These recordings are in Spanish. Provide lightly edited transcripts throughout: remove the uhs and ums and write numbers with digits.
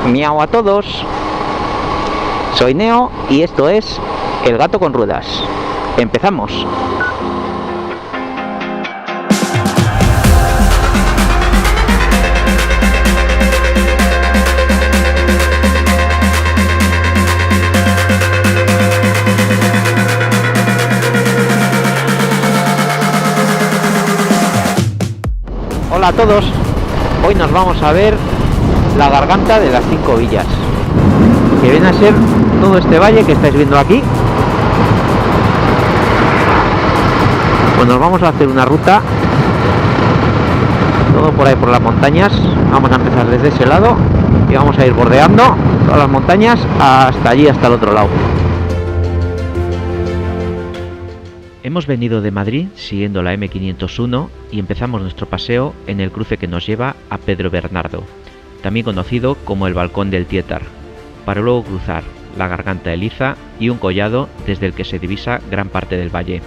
Miau a todos. Soy Neo y esto es El Gato con Ruedas. Empezamos. Hola a todos. Hoy nos vamos a ver la garganta de las 5 villas, que viene a ser todo este valle que estáis viendo aquí. Pues nos vamos a hacer una ruta todo por ahí por las montañas. Vamos a empezar desde ese lado y vamos a ir bordeando todas las montañas hasta allí, hasta el otro lado. Hemos venido de Madrid siguiendo la M501 y empezamos nuestro paseo en el cruce que nos lleva a Pedro Bernardo, también conocido como el Balcón del Tietar, para luego cruzar la Garganta de Liza y un collado desde el que se divisa gran parte del valle.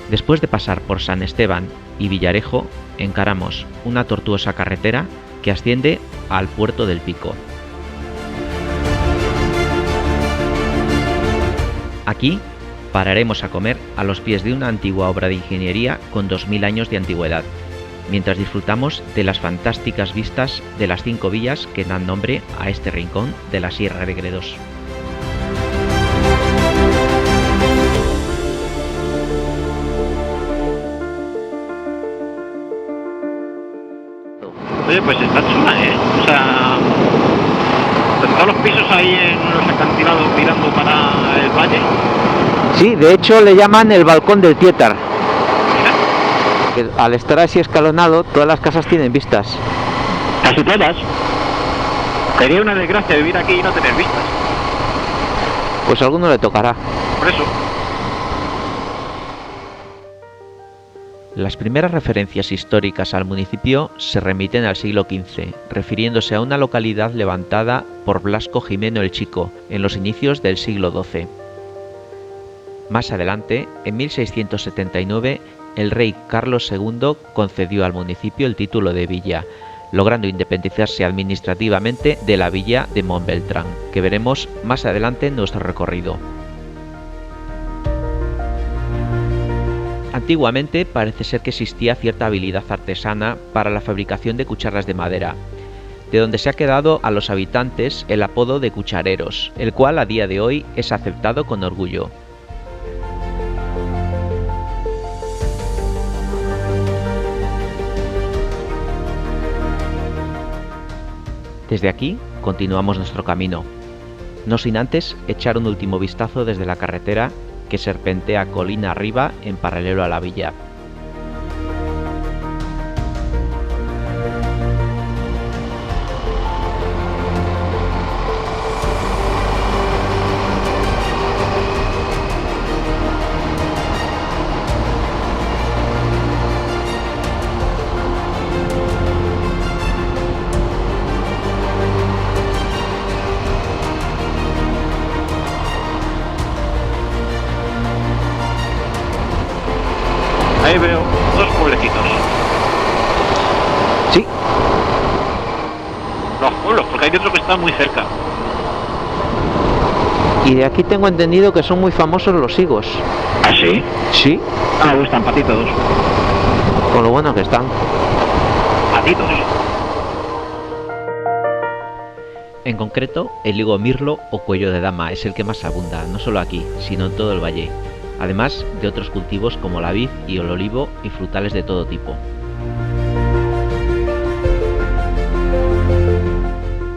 Después de pasar por San Esteban y Villarejo, encaramos una tortuosa carretera que asciende al puerto del Pico. Aquí pararemos a comer a los pies de una antigua obra de ingeniería con 2000 años de antigüedad, mientras disfrutamos de las fantásticas vistas de las 5 villas que dan nombre a este rincón de la Sierra de Gredos. Oye, pues está chula, O sea, todos los pisos ahí en los acantilados mirando para el valle. Sí, de hecho le llaman el Balcón del Tietar. Que al estar así escalonado, todas las casas tienen vistas. Casi todas. Sería una desgracia vivir aquí y no tener vistas. Pues a alguno le tocará. Por eso. Las primeras referencias históricas al municipio se remiten al siglo XV, refiriéndose a una localidad levantada por Blasco Jimeno el Chico en los inicios del siglo XII. Más adelante, en 1679, el rey Carlos II concedió al municipio el título de villa, logrando independizarse administrativamente de la villa de Montbeltrán, que veremos más adelante en nuestro recorrido. Antiguamente parece ser que existía cierta habilidad artesana para la fabricación de cucharas de madera, de donde se ha quedado a los habitantes el apodo de cuchareros, el cual a día de hoy es aceptado con orgullo. Desde aquí continuamos nuestro camino, no sin antes echar un último vistazo desde la carretera que serpentea colina arriba en paralelo a la villa. Ahí veo dos pueblecitos. Sí. Los pueblos, porque hay otro que está muy cerca. Y de aquí tengo entendido que son muy famosos los higos. ¿Ah, sí? Sí. Me gustan patitos. Con lo bueno que están. Patitos. En concreto, el higo mirlo o cuello de dama es el que más abunda, no solo aquí, sino en todo el valle, además de otros cultivos como la vid y el olivo y frutales de todo tipo.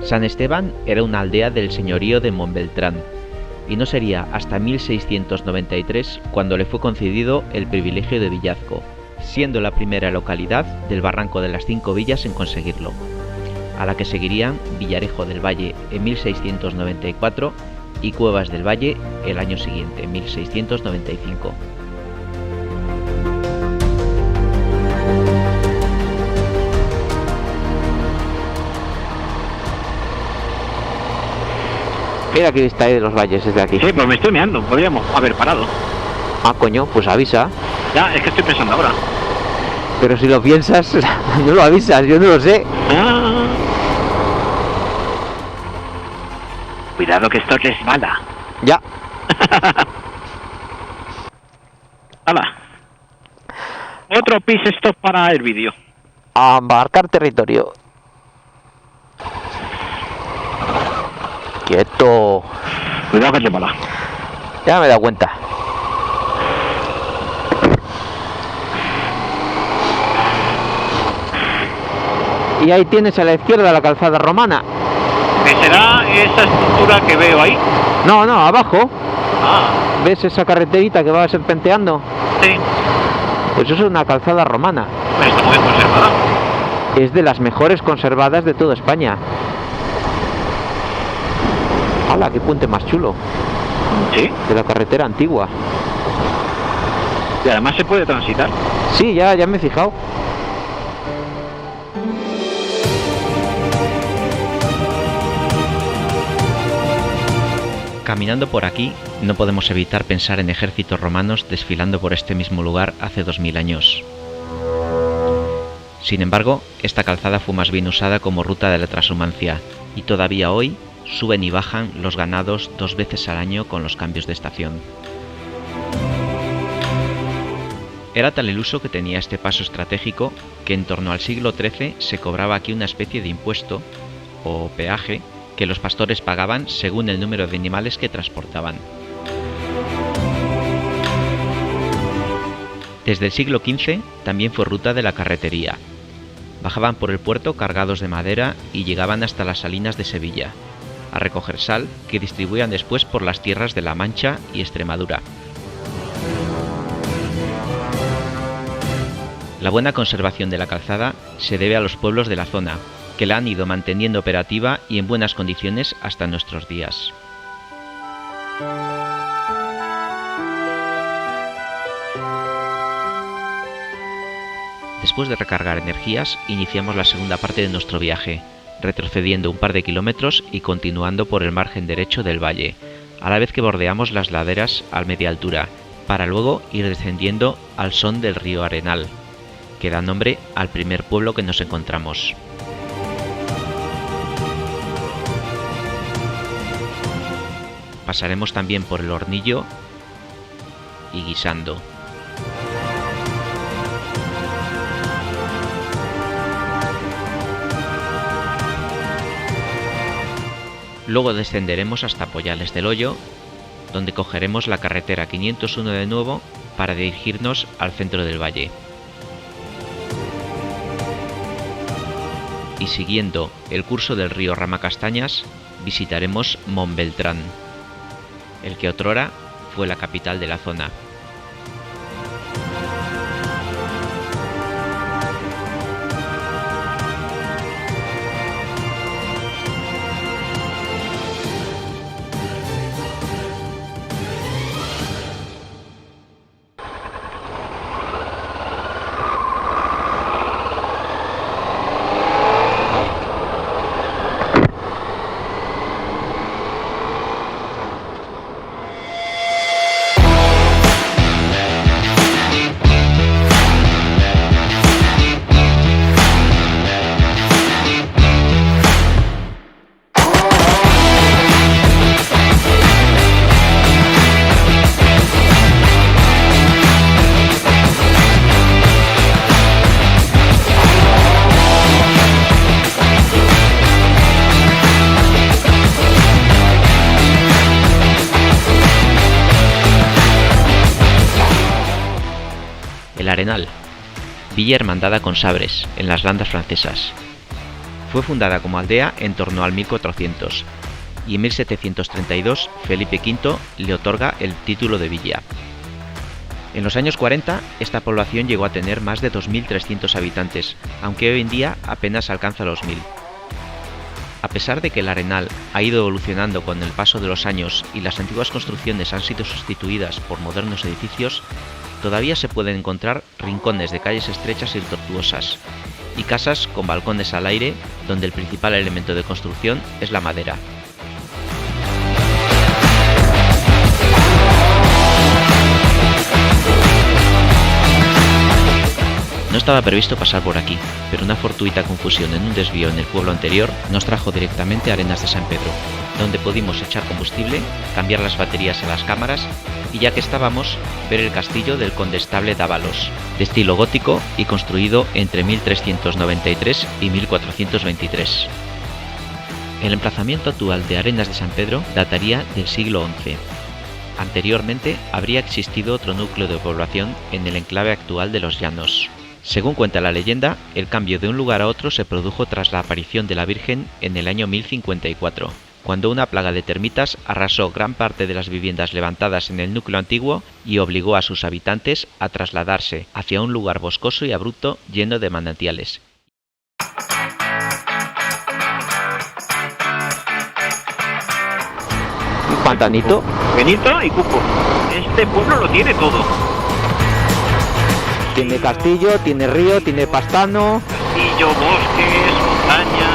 San Esteban era una aldea del señorío de Montbeltrán, y no sería hasta 1693 cuando le fue concedido el privilegio de villazgo, siendo la primera localidad del Barranco de las 5 villas en conseguirlo, a la que seguirían Villarejo del Valle en 1694 y Cuevas del Valle el año siguiente, en 1695. Mira qué vista hay de los valles desde aquí. Sí, pues me estoy meando, podríamos haber parado. Ah, coño, pues avisa. Ya, es que estoy pensando ahora. Pero si lo piensas, no lo avisas, yo no lo sé. Ah. Cuidado que esto resbala. Ya. ¡Hala! Otro pit stop para el vídeo. A marcar territorio. Quieto. Cuidado que resbala. Ya me he dado cuenta. Y ahí tienes a la izquierda la calzada romana. ¿Qué será esa estructura que veo ahí? No, abajo. Ah, ¿Ves esa carreterita que va serpenteando? sí. Pues eso es una calzada romana. Pues está muy bien conservada. Es de las mejores conservadas de toda España. ¡Hala, qué puente más chulo! Sí. De la carretera antigua. Y además se puede transitar. Sí, ya me he fijado. Caminando por aquí, no podemos evitar pensar en ejércitos romanos desfilando por este mismo lugar hace 2000 años. Sin embargo, esta calzada fue más bien usada como ruta de la transhumancia, y todavía hoy suben y bajan los ganados 2 veces al año con los cambios de estación. Era tal el uso que tenía este paso estratégico que en torno al siglo XIII se cobraba aquí una especie de impuesto, o peaje, que los pastores pagaban según el número de animales que transportaban. Desde el siglo XV también fue ruta de la carretería. Bajaban por el puerto cargados de madera y llegaban hasta las salinas de Sevilla, a recoger sal que distribuían después por las tierras de La Mancha y Extremadura. La buena conservación de la calzada se debe a los pueblos de la zona, que la han ido manteniendo operativa y en buenas condiciones hasta nuestros días. Después de recargar energías, iniciamos la segunda parte de nuestro viaje, retrocediendo un par de kilómetros y continuando por el margen derecho del valle, a la vez que bordeamos las laderas a media altura, para luego ir descendiendo al son del río Arenal, que da nombre al primer pueblo que nos encontramos. Pasaremos también por el Hornillo y Guisando. Luego descenderemos hasta Pollales del Hoyo, donde cogeremos la carretera 501 de nuevo para dirigirnos al centro del valle. Y siguiendo el curso del río Ramacastañas, visitaremos Montbeltrán, el que otrora fue la capital de la zona. El Arenal, villa hermandada con Sabres, en las Landas francesas. Fue fundada como aldea en torno al 1400 y en 1732 Felipe V le otorga el título de villa. En los años 40 esta población llegó a tener más de 2.300 habitantes, aunque hoy en día apenas alcanza los 1.000. A pesar de que el Arenal ha ido evolucionando con el paso de los años y las antiguas construcciones han sido sustituidas por modernos edificios, todavía se pueden encontrar rincones de calles estrechas y tortuosas, y casas con balcones al aire donde el principal elemento de construcción es la madera. estaba previsto pasar por aquí, pero una fortuita confusión en un desvío en el pueblo anterior nos trajo directamente a Arenas de San Pedro, donde pudimos echar combustible, cambiar las baterías a las cámaras y, ya que estábamos, ver el castillo del condestable Dávalos, de estilo gótico y construido entre 1393 y 1423. El emplazamiento actual de Arenas de San Pedro dataría del siglo XI. Anteriormente habría existido otro núcleo de población en el enclave actual de Los Llanos. Según cuenta la leyenda, el cambio de un lugar a otro se produjo tras la aparición de la Virgen en el año 1054, cuando una plaga de termitas arrasó gran parte de las viviendas levantadas en el núcleo antiguo y obligó a sus habitantes a trasladarse hacia un lugar boscoso y abrupto lleno de manantiales. Un pantanito. Benito y Cuco. Este pueblo lo tiene todo. Tiene castillo, tiene río, tiene pastano. Castillo, bosques, montaña.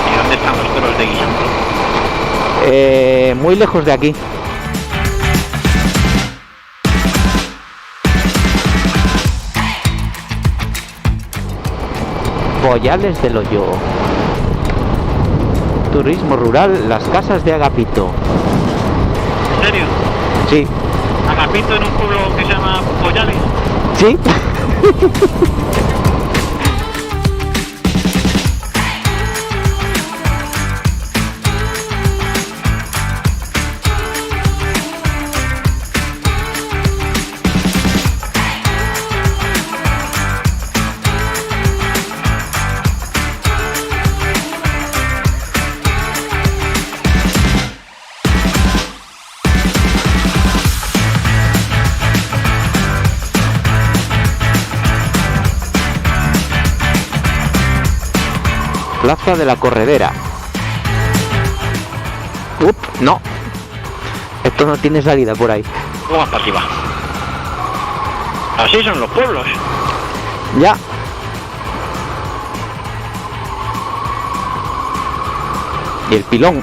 ¿Y dónde están los toros de Guillamón? Muy lejos de aquí. Boyales del Hoyo. Turismo rural, las casas de Agapito. ¿En serio? Sí. Agapito en un pueblo que se llama Boyales. Sí. Plaza de la Corredera. No. Esto no tiene salida por ahí. Vamos para arriba. Así son los pueblos. Ya. Y el pilón.